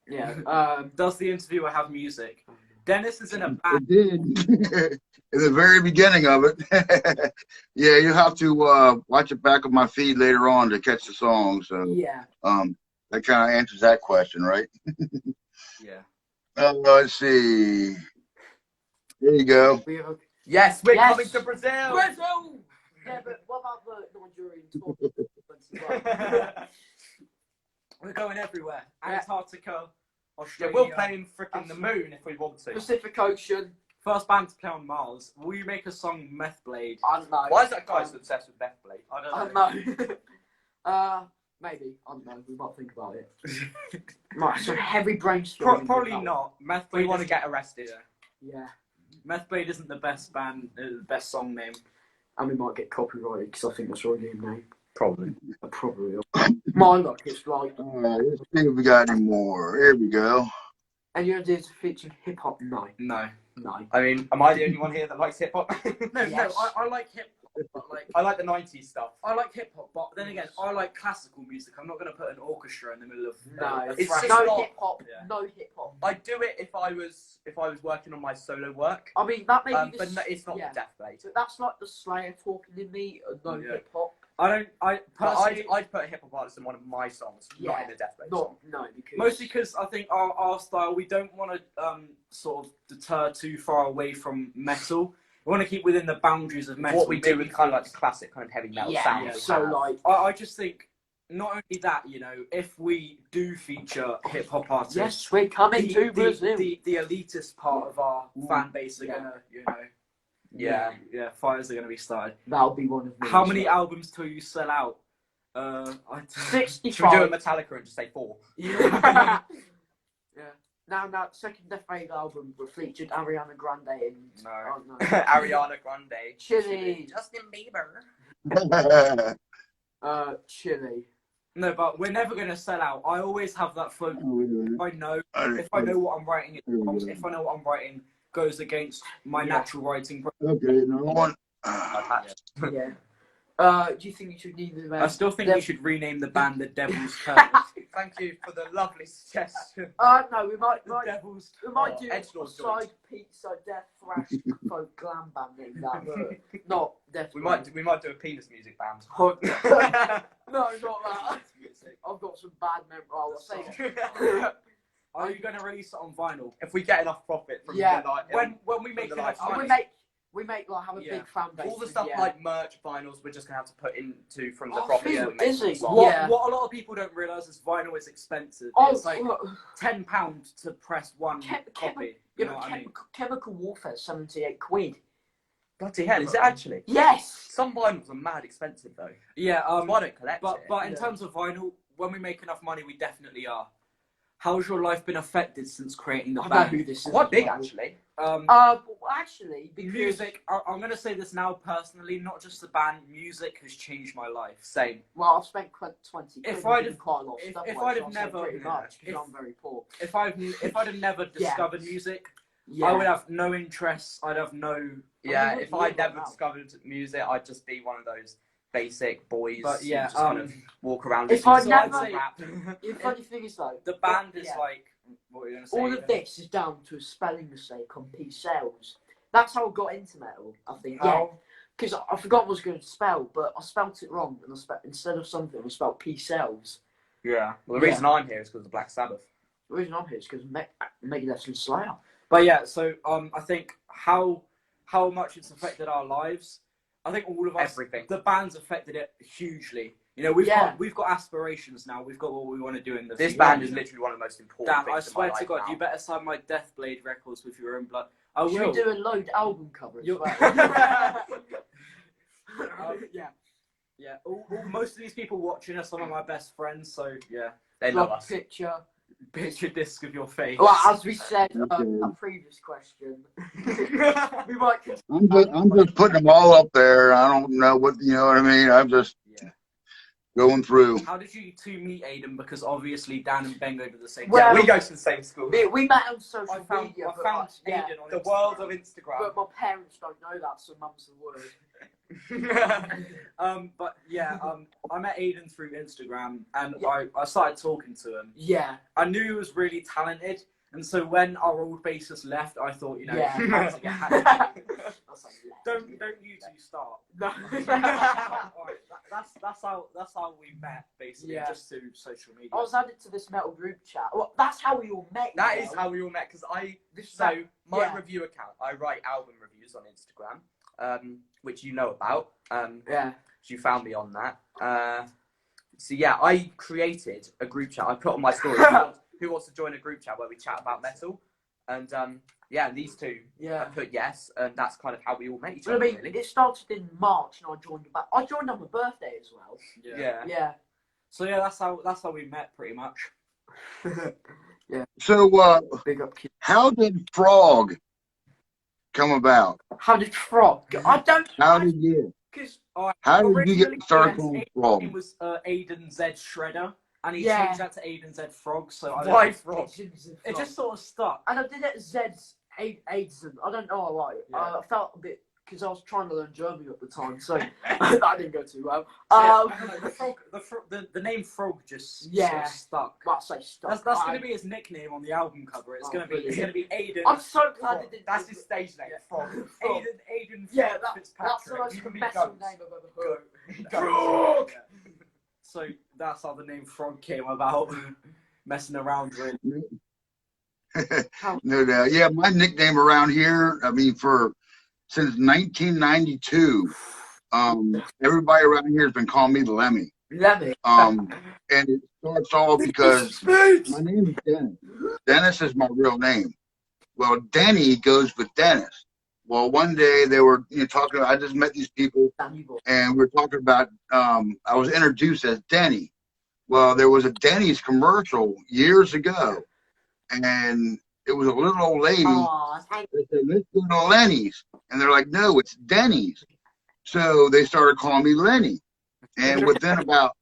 Yeah. Does the interviewer have music? Dennis is in a band. It did. In the very beginning of it. Yeah, you have to watch the back of my feed later on to catch the song. So that kind of answers that question, right? Yeah. Let's see. There you go. Yes, we're coming to Brazil. Brazil. Yeah, but what about the Nigerian tour? We're going everywhere. Antarctica, Yeah, Australia. we'll play in frickin' the moon if we want to. Pacific Ocean. First band to play on Mars. Will you make a song Methblade? I don't know. Why is that guy so obsessed with Deathblade? I don't know. Maybe. I don't know. We might think about it. Right, so heavy brainstorming. Probably not. Methblade. We want to get arrested. Yeah. Methblade isn't the best band, best song name. And we might get copyrighted because I think that's already a name. Probably. Probably. My luck, it's like. Let's see if we got any more. Here we go. And your idea to feature hip hop? No. I mean, am I the only one here that likes hip hop? No, I like hip hop. But I like the 90s stuff. I like hip hop, but then again, I like classical music. I'm not going to put an orchestra in the middle of. It's just no not hip hop. Yeah. No hip hop. I'd do it if I was working on my solo work. I mean, that may be. But no, it's not the Deathblade. But that's like the Slayer talking in me. No hip hop. I'd put a hip hop artist in one of my songs, not in the Deathblade song. No, because mostly because I think our style, we don't want to sort of deter too far away from metal. We want to keep within the boundaries of metal. What we do with kind of like the classic kind of heavy metal sound. So like, I just think not only that, you know, if we do feature hip hop artists, yes, we're coming to Brazil. The elitist part of our fan base are gonna, you know, fires are gonna be started. That'll be one of them. How many albums till you sell out? 65. Should we do a Metallica and just say 4? Yeah. Now, second Deathblade album featured Ariana Grande and Ariana Grande, Chile, Justin Bieber, Chile. No, but we're never gonna sell out. I always have that flow. If I know what I'm writing, if I know what I'm writing goes against my natural writing. Okay, no one. Yeah. Do you think you should name the band? I still think you should rename the band the Devil's Curse. Thank you for the lovely suggestion. No, we might do Edgelord a side pizza death thrash folk glam band named that, but not death. We might do a penis music band. No, not that. I've got some bad memory. I'll say that. Are you going to release it on vinyl? If we get enough profit from when we make enough money. We make like have a big fan base. All the stuff like merch, vinyls, we're just gonna have to put into from the profit. What a lot of people don't realise is vinyl is expensive. It's like £10 to press one copy. You know what I mean? Chemical Warfare, 78 quid. Bloody hell, is it actually? Yes. Some vinyls are mad expensive though. Yeah. I don't collect it. But in terms of vinyl, when we make enough money, we definitely are. How's your life been affected since creating the band? I know who this is. Quite big actually. Actually, because music. I'm going to say this now personally, not just the band. Music has changed my life. Same. Well, I've spent 20. If I'd have quite a lot of stuff, if I'd have never, pretty much, because I'm very poor. If I'd have never discovered music, I would have no interests. I'd have no. Yeah, if I never discovered music, I'd just be one of those basic boys. But yeah, just kind of walk around. If I never, rap. The funny thing is though, the band is like. What are you gonna say? All of this is down to a spelling mistake on P cells. That's how I got into metal, I think. Yeah. Because I forgot what I was going to spell, but I spelt it wrong, and instead of something, I spelled P cells. Yeah. Well, the reason I'm here is because of Black Sabbath. The reason I'm here is because Megadeth and Slayer. But yeah, so I think how much it's affected our lives. I think all of us, everything. The band's affected it hugely. You know, we've got aspirations now. We've got what we want to do in the future. This band is literally one of the most important things I swear in my to God, life now. you better sign my Deathblade records with your own blood. I will. Should we do a load album cover as well? Yeah. Most of these people watching are some of my best friends, so yeah. They love us. Picture disc of your face. Well, as we said in a previous question, we might. I'm just putting them all up there. I don't know what I mean. I'm just going through. How did you two meet, Aiden? Because obviously Dan and Ben go to the same. Well, we go to the same school. We met on social media. I found Aiden on the world of Instagram. But my parents don't know that, so mum's the word. But yeah, I met Aiden through Instagram, and I started talking to him. Yeah. I knew he was really talented, and so when our old bassist left, I thought, you know, don't you two start. No. That's how we met, basically, just through social media. I was added to this metal group chat. Well, that's how we all met. That is how we all met, because my review account, I write album reviews on Instagram, which you know about. You found me on that. So yeah, I created a group chat. I put on my story, who wants to join a group chat where we chat about metal? And these two, I put yes, and that's kind of how we all met each other. I mean, really. it started in March, and I joined about. I joined on my birthday as well. Yeah. So yeah, that's how we met, pretty much. Yeah. So Big up, kid. How did Frog come about? How did Frog? I don't. How did you? How did you get started on Frog? It was Aiden Z Shredder, and he changed that to Aiden Z Frog. So why Frog? It just sort of stuck. And I did it Zed's Aidson. I don't know why. I felt a bit because I was trying to learn German at the time, so that didn't go too well. The name Frog just sort of stuck. Stuck. That's going to be his nickname on the album cover. It's going to be Aiden. I'm so glad it didn't. That's his stage name. Frog. Aiden. Yeah, that's the most metal name I've ever heard. Frog. So that's how the name Frog came about. Messing around, really. No doubt. Yeah, my nickname around here, I mean, since 1992, everybody around here has been calling me the Lemmy. Lemmy. And it starts all because my name is Dennis. Dennis is my real name. Well, Denny goes with Dennis. Well, one day they were talking. I just met these people, and we were talking about. I was introduced as Denny. Well, there was a Denny's commercial years ago, and it was a little old lady. They said, "Let's go to Lenny's," and they're like, "No, it's Denny's." So they started calling me Lenny, and within about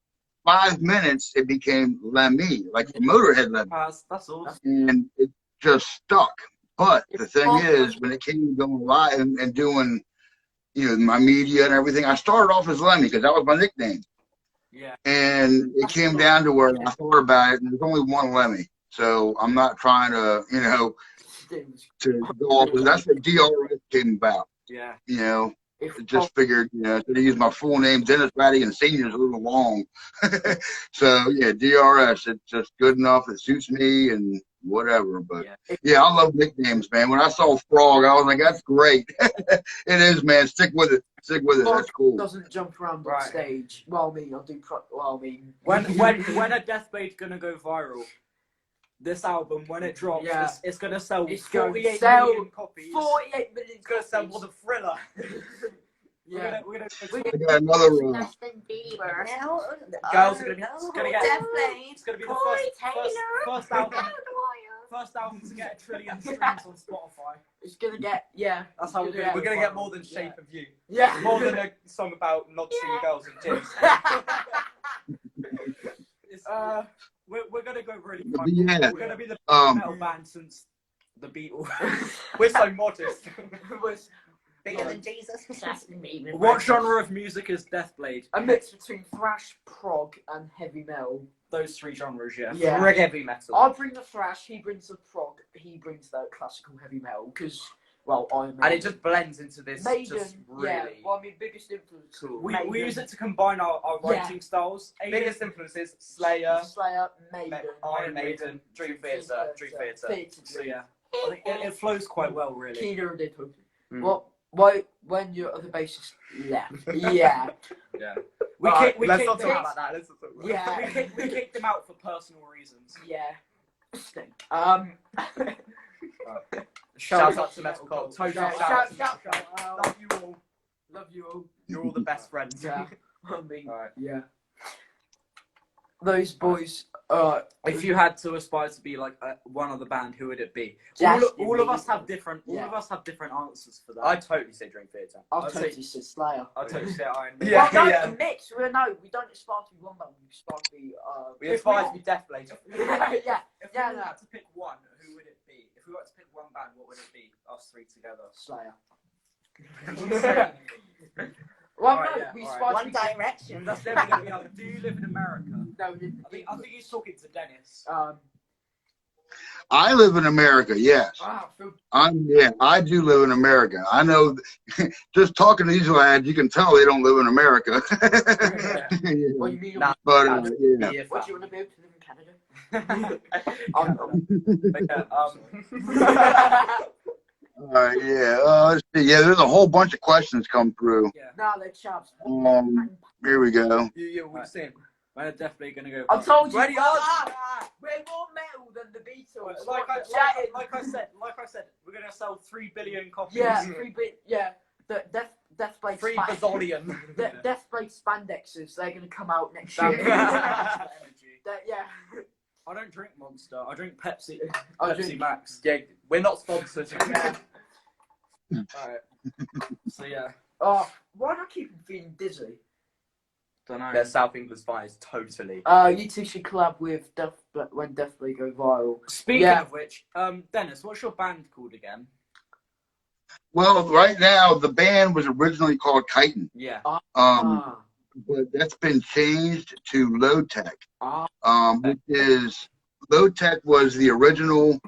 5 minutes, it became Lemmy, like the Motorhead Lemmy. That's awesome. And it just stuck. But the thing is, when it came to going live and doing, my media and everything, I started off as Lemmy because that was my nickname. Yeah. And it came down to where I thought about it, and there's only one Lemmy. So I'm not trying to, to go off. That's what DRS came about. Yeah. Just figured, to use my full name, Dennis Radigan Sr. is a little long. So, yeah, DRS, it's just good enough. It suits me and whatever. But, yeah, I love nicknames, man. When I saw Frog, I was like, that's great. It is, man. Stick with it. Stick with it. That's cool. Doesn't jump around on stage. Well, I'll do when a Deathblade's going to go viral, this album, when it drops, it's going to sell 48 million copies. 48 million. It's going to sell more than Thriller. Yeah. We got another Justin Bieber. Girls are going to be, Deathblade. It's going to be the first album to get 1 trillion streams on Spotify. It's going to get, That's how we're going we're going to get more than Shape of You. Yeah. More than a song about not seeing girls in gyms. We're going to go really Yeah. We're going to be the biggest metal band since the Beatles. We're so modest. Bigger than Jesus. Justin Bieber. What genre of music is Deathblade? A mix between thrash, prog, and heavy metal. Those 3 genres, yeah. Yeah. Heavy metal. I bring the thrash, he brings the prog, he brings the classical heavy metal, because, Iron Maiden. And it just blends into this Maiden, just really... biggest influence. Cool. We use it to combine our writing styles. Biggest influences, Slayer, Maiden, Iron Maiden, Dream Theater. So yeah, I think it flows quite well, really. Keener did when your other bassist left. Yeah. Yeah. Let's not talk about that. Yeah. We kicked him out for personal reasons. Yeah. Shout out to Metal Cult. Shout. Love you all. Love you all. You're all the best friends. Yeah. I mean, Right. yeah. Those boys. If you had to aspire to be like one of the band, who would it be? All of us have different. All of us have different answers for that. I'd totally say Dream Theater. I'll totally say Slayer. I'd totally say Iron Maiden. Yeah. A mix. We don't aspire to be one band. We aspire to be. We aspire to be Deathblade. If we had to pick one, who would it be? If we were to pick one band, what would it be? Us 3 together. Slayer. We aspire One Direction. That's never going to be other. Do you live in America? No, I think he's talking to Dennis. I live in America, yes. I do live in America. I know, just talking to these lads, you can tell they don't live in America. What you mean? But, what do you want to be able to live in Canada? Let's see. Yeah, there's a whole bunch of questions come through. Yeah. No, they're chaps. Here we go. We're saying. When are Deathblade going to go? I told you. Ready, we're more metal than the Beatles. Like I said, we're going to sell 3 billion copies. Yeah, The Deathblade. 3 bazillion. Deathblade spandexes. They're going to come out next year. Yeah. I don't drink Monster. I drink Pepsi. Pepsi Max. Yeah, we're not sponsored. Alright. So yeah. Oh, why do I keep feeling dizzy? Don't know. They're South England's finest, totally. You two should collab with when Deathblade go viral. Speaking of which, Dennis, what's your band called again? Well, right now the band was originally called Chitin. Yeah. But that's been changed to Low Tech. Which is Low Tech was the original.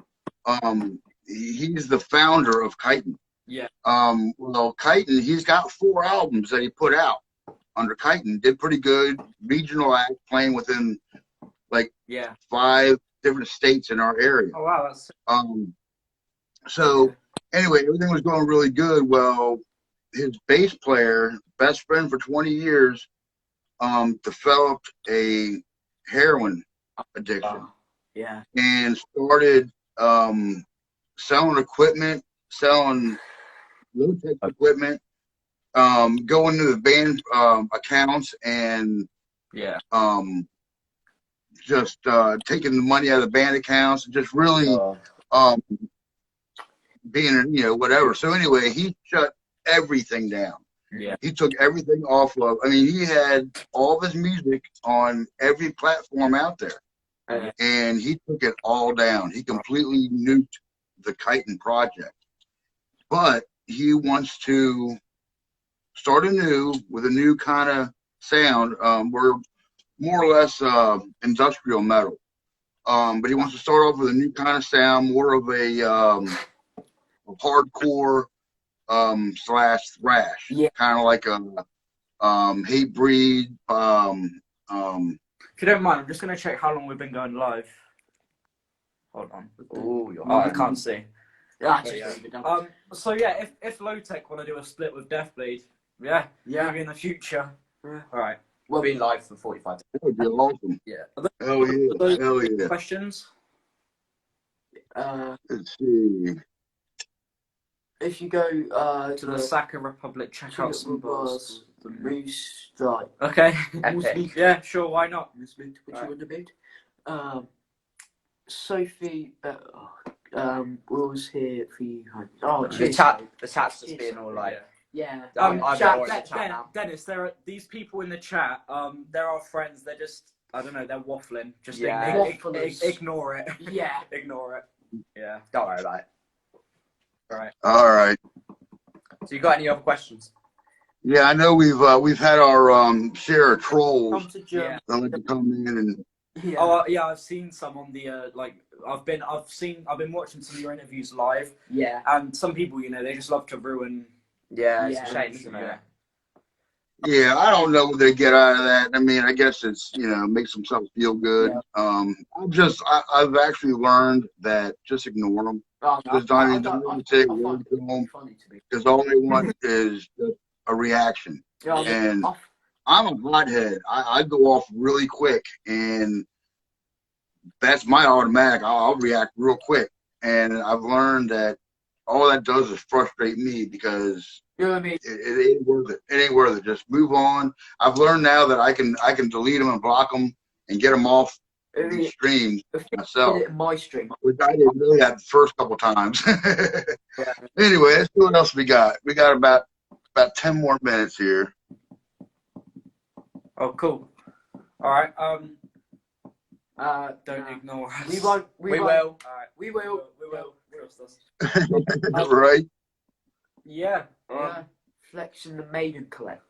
He's the founder of Chitin. Yeah. Well, Chitin, he's got 4 albums that he put out under Chitin. Did pretty good. Regional act, playing within 5 different states in our area. Oh wow, that's. So anyway, everything was going really good. Well, his bass player, best friend for 20 years, developed a heroin addiction Yeah. and started selling equipment, selling low-tech equipment, going to the band accounts and just taking the money out of the band accounts and just really being, whatever. So anyway, he shut everything down. Yeah. He took everything off of, I mean, he had all of his music on every platform out there. And he took it all down. He completely nuked the Chitin project. But he wants to start anew with a new kind of sound. We're more or less industrial metal. But he wants to start off with a new kind of sound, more of a hardcore slash thrash, kind of like a Hatebreed. If you don't mind, I'm just going to check how long we've been going live. Hold on. Oh, I can't see. Yeah. So yeah, if Low Tech want to do a split with Deathblade, maybe in the future. Yeah. All right. We'll be live for 45 minutes. That would be awesome. Yeah. Hell yeah. Hell yeah. Questions? Let's see. If you go To the Saka Republic, check out some bars. the Moose, like, Okay. Epic. Yeah, sure. Why not? what you want to do? Sophie, was here for you. Oh, The cheers. chat's just being all like, Yeah. I'm chat, bored of the chat now. Dennis, there are these people in the chat. They're our friends. They're just, I don't know, they're waffling. Just ignore it. Yeah. Ignore it. Yeah. Don't worry about it. All right. So you got any other questions? Yeah, I know we've had our share of trolls Come to Germany. that like to come in and Yeah. Oh yeah, I've seen some on the I've been watching some of your interviews live, Yeah. and some people, they just love to ruin. Yeah, it's Yeah. a shame, isn't it? yeah, I don't know what they get out of that. I mean, I guess it's makes themselves feel good. Yeah. I've actually learned that just ignore them. Just don't even say a word to them because all they want is just a reaction. And I'm a hothead. I go off really quick, and that's my automatic. I'll react real quick, and I've learned that all that does is frustrate me because You know what I mean? it ain't worth it. It ain't worth it. Just move on. I've learned now that I can delete them and block them and get them off these streams myself. Did it in my stream. Which I didn't do that the first couple times. Anyway, let's see what else we got. We got about 10 more minutes here. Oh, cool. All right. Don't ignore us. We won't. We will. All right. We will. We will. Trust us. Right? Yeah. Yeah. Flexing the Maiden Collect.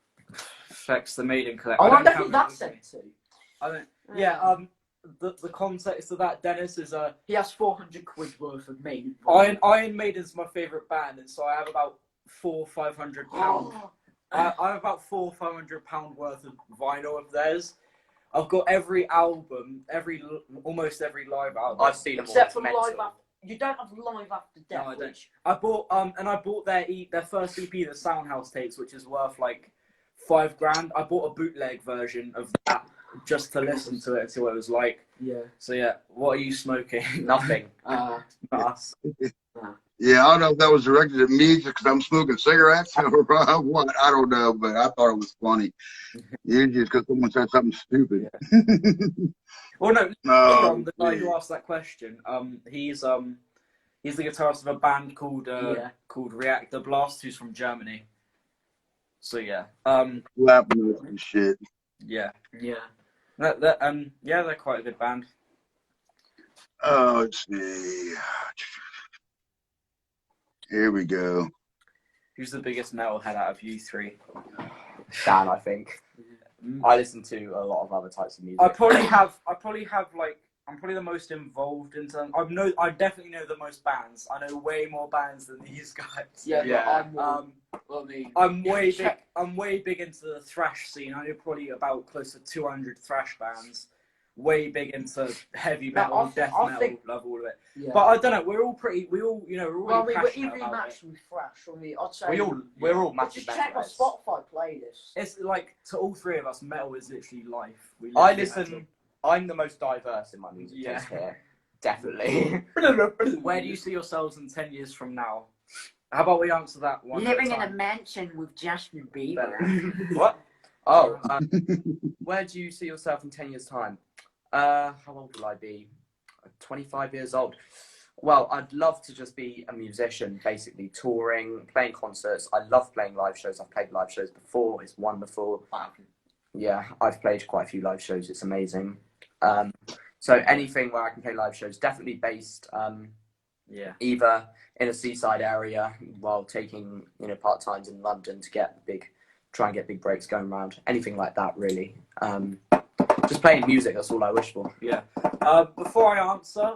Flex the Maiden Collect. Oh, I don't don't count think that's that. sent to. I don't. Yeah. The context of that, Dennis, is He has 400 quid worth of Maiden. Iron Maiden's my favourite band, and so I have about £500. I have about £500 worth of vinyl of theirs. I've got every album, almost every live album. I've seen them all. Except for live after. You don't have live after death. No, I don't. I bought their first EP, the Soundhouse tapes, which is worth like $5,000. I bought a bootleg version of that just to listen to it and see what it was like. Yeah. So yeah, what are you smoking? Nothing. Not us. Yeah, I don't know if that was directed at me because I'm smoking cigarettes or what. I don't know, but I thought it was funny. Usually it's because someone said something stupid. Well, no, the guy who asked that question, he's the guitarist of a band called Reactor Blast, who's from Germany. So yeah, Lap notes and shit. yeah, Yeah. they're quite a good band. Oh, let's see. Here we go. Who's the biggest metalhead out of you three? Dan, I think. I listen to a lot of other types of music. I'm probably the most involved in terms. I definitely know the most bands. I know way more bands than these guys. Yeah. Yeah. I'm way big into the thrash scene. I know probably about close to 200 thrash bands. way big into heavy No, metal, I thi- death I metal, think- love all of it. Yeah. But I don't know, we're all, you know, we're all well, really we're passionate evenly about matched it. with thrash. I'd say. We're all But massive just check my metalheads. Spotify playlist. It's like, to all three of us, metal is literally life. We I live in listen. I'm the most diverse in my music Yeah. taste here. Definitely. metal. Where do you see yourselves in 10 years from now? How about we answer that one Living at in a a time? mansion with Justin Bieber. What? Oh, where do you see yourself in 10 years' time? How old will I be? 25 years old. Well, I'd love to just be a musician, basically touring, playing concerts. I love playing live shows. I've played live shows before. It's wonderful. Yeah, I've played quite a few live shows. It's amazing. So anything where I can play live shows, definitely based Yeah. either in a seaside area while taking part-times in London to try and get big breaks going around. Anything like that, really. Just playing music, that's all I wish for. Yeah. Before I answer,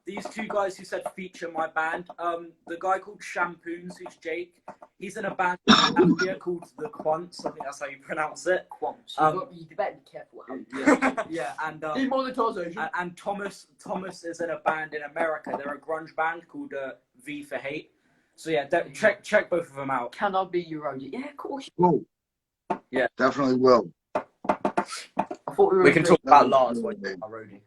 these two guys who said feature my band, the guy called Shampoons, who's Jake, he's in a band in Latvia called The Quants. I think that's how you pronounce it. Quants. You better be careful. Yeah, and Demonetization. and Thomas is in a band in America. They're a grunge band called V for Hate. So yeah, check both of them out. Can I be your roadie? Yeah, of course. Cool. Yeah. Definitely will. I thought we were. We can talk about Lars while you're our roadie.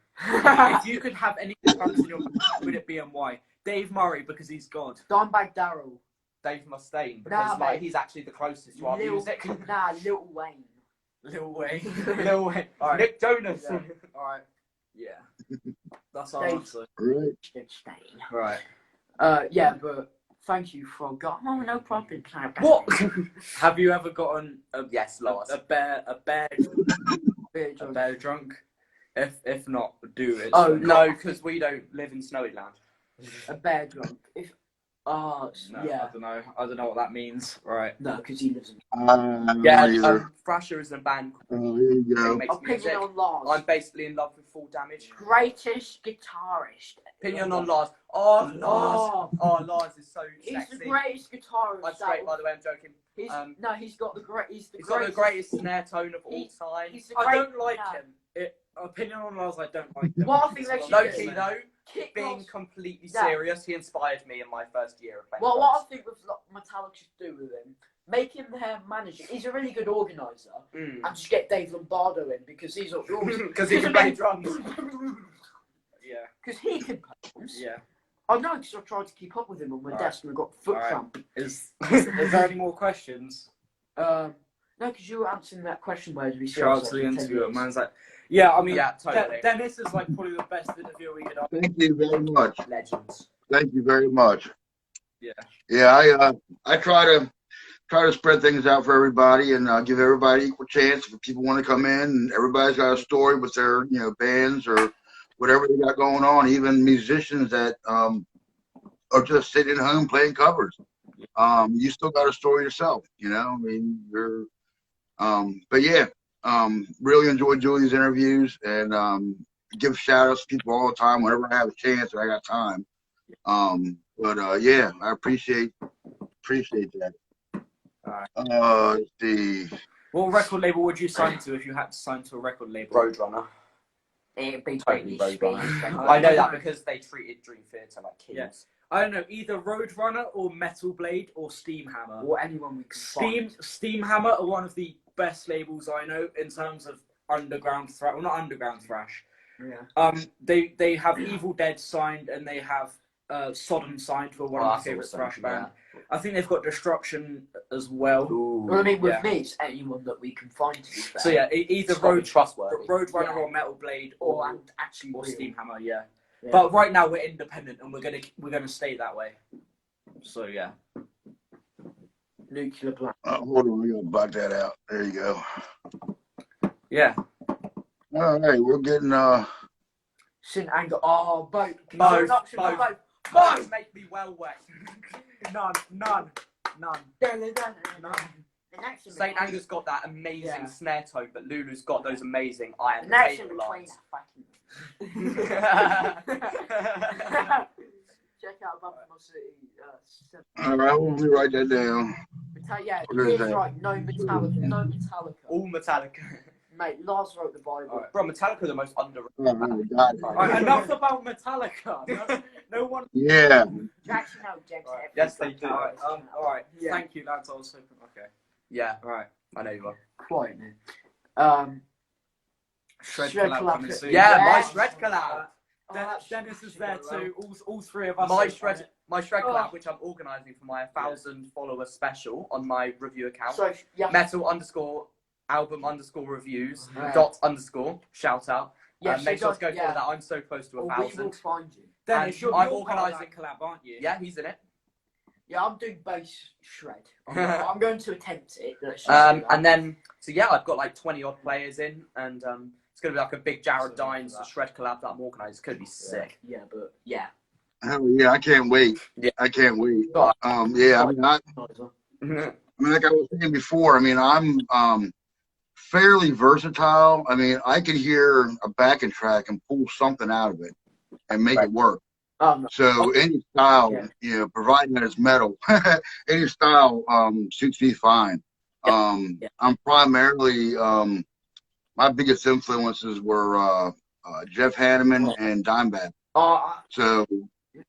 If you could have any drums in your band, would it be and why? Dave Murray because he's God. Dimebag Daryl. Dave Mustaine, because Nah, mate. he's actually the closest to our music. Nah, Lil Wayne. Lil Wayne. Lil Wayne. All right. Nick Jonas. Yeah. All right. Yeah. That's our Dave. answer. Right. Right. Yeah, but thank you for Oh, no problem. What? Have you ever gotten Yes, Lars. a bear drunk? If not, do it. Oh, No, because we don't live in Snowy Land. a bear drunk. No, yeah. I don't know what that means. Right. No, because he lives in. Yeah, Thrasher is in a band called Oh, here you go. Makes Opinion Music. on Lars. I'm basically in love with Full Damage. Greatest guitarist. Opinion on Lars. Oh, Lars. Oh, Lars is so He's sexy. the greatest guitarist. I'm straight, by the way, I'm joking. He's got the great. He's He's got the greatest snare tone of all time. He's the I great, don't like him. Opinion on Lars, I don't like him. What I think they should Low-key, do. though, Kick being Lars. completely Yeah. serious, he inspired me in my first year of playing Well, what I drums. think with Metallica should do with him, make him their manager. He's a really good organizer, and just get Dave Lombardo in because he's Because he can play drums. Yeah. Because he can play drums. Yeah. I know because I tried to keep up with him on my Alright. desk and I got foot Alright. cramp. Is there any more questions? No, because you were answering that question where do we see Shout out ourselves to the in 10 interviewer. years? Man's like, yeah, I mean, Yeah, totally. Dennis is like probably the best interviewer we could have. Thank you very much. Legends. Thank you very much. Yeah. Yeah, I try to spread things out for everybody and give everybody equal chance. If people want to come in, and everybody's got a story with their bands or whatever they got going on. Even musicians that are just sitting at home playing covers. You still got a story yourself. I mean, you're. But yeah, really enjoyed doing these interviews and give shout outs to people all the time whenever I have a chance and I got time. But yeah, I appreciate that. Let's see. What record label would you sign to if you had to sign to a record label? Roadrunner. It'd be Totally Britney Spears. Roadrunner. I know that because they treated Dream Theater like kings. Yeah. I don't know, either Roadrunner or Metal Blade or Steamhammer. Or anyone we can find. Steamhammer are one of the best labels I know in terms of underground thrash. Well, not underground thrash. Yeah. They have Evil Dead signed and they have Sodom signed for one of my favorite thrash band. I think they've got Destruction as well. Well, I mean, with Yeah. me, it's anyone that we can find to be fair. So yeah, either trustworthy. Roadrunner Yeah. or Metal Blade or and actually or real. Steamhammer. Yeah. Yeah. But right now we're independent and we're gonna stay that way. So yeah. Nuclear Blast. Hold on, we're gonna bug that out. There you go. Yeah. All right, we're getting Sin Anger. Oh, both. Both. Both. Both make me well wet. None. The next in St. between- Anger's got that amazing Yeah. snare tone, but Lulu's got those amazing I The am next in table between lines. Check out Buffalo City. all right. Let me write that down. Yeah, What is he's that? right. No Metallica. No Metallica. All Metallica. Mate, Lars wrote the Bible. Alright. Bro, Metallica are the most underrated. Alright, enough about Metallica. No one. Yeah. Jackson now objects to everything. Yes, they do. Alright. Yeah. Thank you, lads. I was hoping. Okay. Yeah, Alright. I know you are. Quite now. Shred Shred collab collab. coming soon. Yeah, Yeah. my shred collab. Dennis is there too. All three of us. My are shred, on it. my shred Oh. collab, which I'm organising for my 1,000 follower special on my review account. So, yeah. Metal_album_reviews Right. __ shout out. Yeah, Make sure to go yeah. follow that. I'm so close to Or we 1,000. will find you. Dennis, And you're I'm part of organising- that collab, aren't you? Yeah, he's in it. Yeah, I'm doing bass shred. I'm going to attempt it. Let's just say that. And then, so yeah, I've got like 20 odd players in, and it's gonna be like a big Jared Dines shred collab that I'm organising. It's gonna be sick. Yeah, but yeah. Hell yeah, I can't wait. Yeah. I can't wait. Oh. Yeah, I mean, like I was saying before, I mean, I'm fairly versatile. I mean, I can hear a backing track and pull something out of it and make it work. So any style, you know, providing that it's metal, any style suits me fine. I'm primarily my biggest influences were Jeff Hanneman and Dimebag. So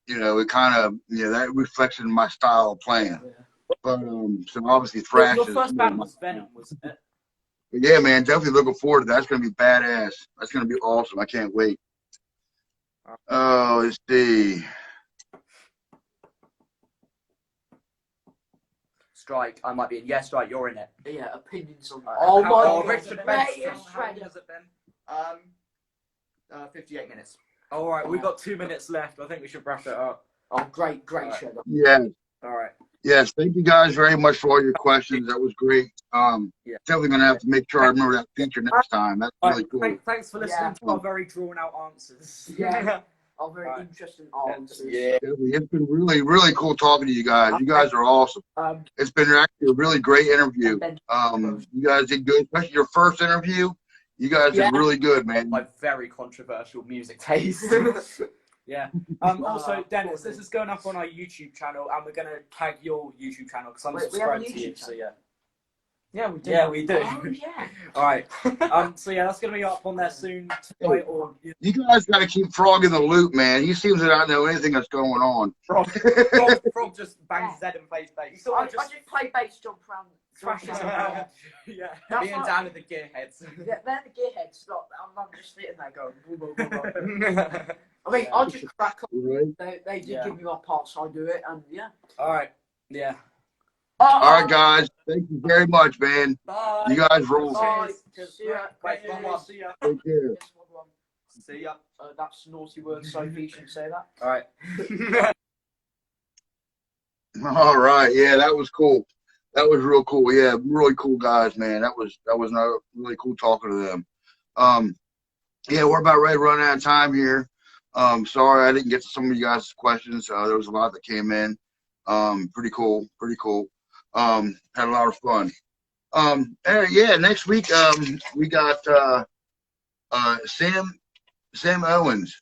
you know, it kind of that reflects in my style of playing. But so obviously thrash. Your first band was Venom, wasn't it? But yeah, man, definitely looking forward to that. That's gonna be badass. That's gonna be awesome. I can't wait. Oh, let's see. Strike, I might be in. Yeah, Strike, you're in it. Yeah, opinions on that. Oh my my god. Richard Mate, Benson. it's How long shred. has it been? 58 minutes. All right, we've got 2 minutes left. I think we should wrap it up. Oh, great Alright. shred. Yeah. All right. Yes, thank you guys very much for all your questions. That was great. Yeah. Definitely gonna have to make sure I remember that feature next time. That's really cool. Thanks for listening to our very drawn out answers. Yeah. Oh, very Right. interesting answers. Yeah. Definitely. It's been really, really cool talking to you guys. You guys are awesome. It's been actually a really great interview. You guys did good, especially your first interview. You guys did really good, man. My very controversial music taste. Yeah. Also, Dennis, this is going up on our YouTube channel, and we're gonna tag your YouTube channel because I'm Wait, we have a subscribed to you. YouTube So yeah. Yeah, we do. Yeah, we do. Oh, yeah. All right. So yeah, that's gonna be up on there soon. Tonight or You guys got to keep Frog in the loop, man. He seems to not know anything that's going on. Frog just bangs Z and plays bass. I just play bass, jump around. thrashes around. Yeah. That's Me and like- Dan are the gearheads. Yeah, they're the gearheads. Like, I'm just sitting there going, boom, boom, boom, boom. I mean, I just crack on. Right? They do give me my parts, so I do it, and yeah. All right. Yeah. All right, guys. Thank you very much, man. Bye. You guys rule. Bye. Cheers. See ya. Wait, one. See ya. Take care. Yes, one. See ya. That's a naughty word, Sophie. You shouldn't say that. All right. All right. Yeah, that was cool. That was real cool. Yeah, really cool guys, man. That was really cool talking to them. Yeah, we're about ready to run out of time here. Sorry I didn't get to some of you guys' questions. There was a lot that came in. Pretty cool. Had a lot of fun. Yeah, next week we got Sam Owens.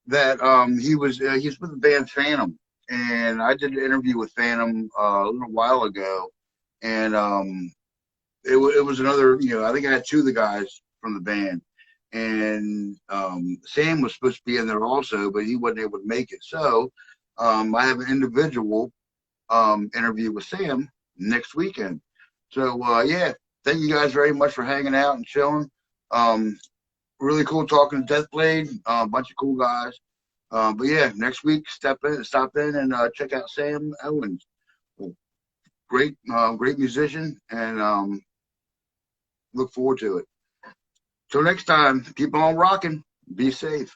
That he's with the band Phantom, and I did an interview with Phantom a little while ago, and it was another, I think I had two of the guys from the band, and Sam was supposed to be in there also, but he wasn't able to make it. So I have an individual interview with Sam next weekend. So yeah, thank you guys very much for hanging out and chilling. Really cool talking to Deathblade, a bunch of cool guys. But yeah, next week stop in and check out Sam Owens. Great musician, and look forward to it. Till next time, keep on rocking. Be safe.